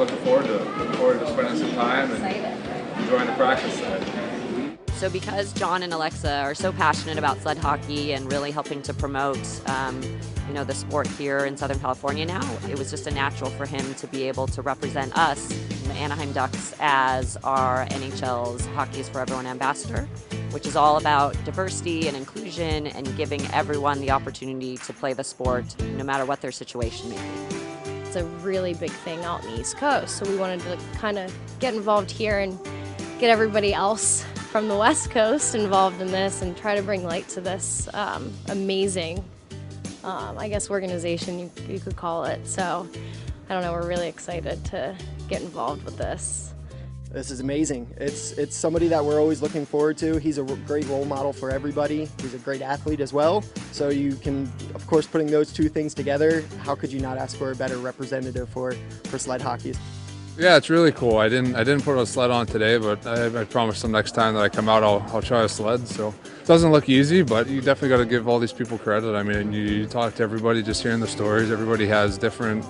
looking forward to it. Looking forward to spending some time and enjoying the practice side. So because John and Alexa are so passionate about sled hockey and really helping to promote the sport here in Southern California now, it was just a natural for him to be able to represent us, the Anaheim Ducks, as our NHL's Hockey is for Everyone ambassador, which is all about diversity and inclusion and giving everyone the opportunity to play the sport no matter what their situation may be. It's a really big thing out in the East Coast, so we wanted to kind of get involved here and get everybody else from the West Coast involved in this and try to bring light to this amazing, organization you could call it. So, I don't know, we're really excited to get involved with this. This is amazing. It's somebody that we're always looking forward to. He's a great role model for everybody. He's a great athlete as well. So you can, of course, putting those two things together, how could you not ask for a better representative for sled hockey? Yeah, it's really cool. I didn't put a sled on today, but I promise them next time that I come out, I'll try a sled. So it doesn't look easy, but you definitely got to give all these people credit. I mean, you talk to everybody, just hearing the stories. Everybody has different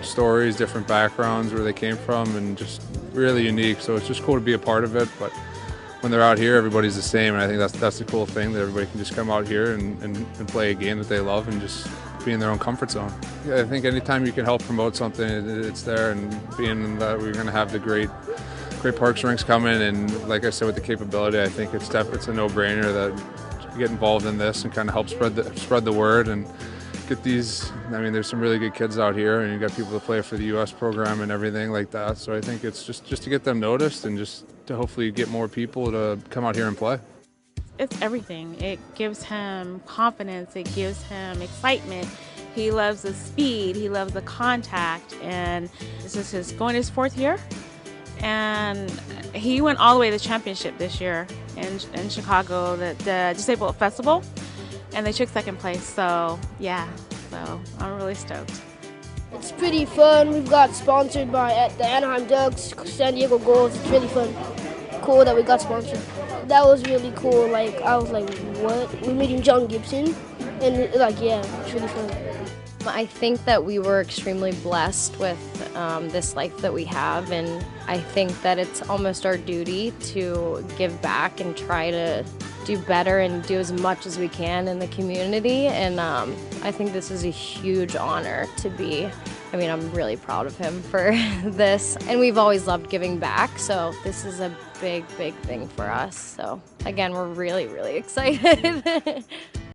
stories, different backgrounds, where they came from, and just really unique. So it's just cool to be a part of it. But when they're out here, everybody's the same, and I think that's the cool thing, that everybody can just come out here and play a game that they love and just be in their own comfort zone. I think anytime you can help promote something, it's there, and being that we're going to have the great parks rinks coming, and like I said, with the capability, I think it's a no-brainer that you get involved in this and kind of help spread the word and get these. I mean, there's some really good kids out here, and you got people to play for the U.S. program and everything like that. So I think it's just to get them noticed and just to hopefully get more people to come out here and play. It's everything. It gives him confidence. It gives him excitement. He loves the speed. He loves the contact. And this is his fourth year. And he went all the way to the championship this year in Chicago, the Disabled Festival. And they took second place. So, yeah. So I'm really stoked. It's pretty fun. We've got sponsored by the Anaheim Ducks, San Diego Gulls. It's really fun. Cool that we got sponsored. That was really cool. Like, I was like, what? We're meeting John Gibson, and yeah, it's really fun. I think that we were extremely blessed with this life that we have, and I think that it's almost our duty to give back and try to do better and do as much as we can in the community, and I think this is a huge honor to be. I mean, I'm really proud of him for this, and we've always loved giving back, so this is a big thing for us. So again, we're really excited.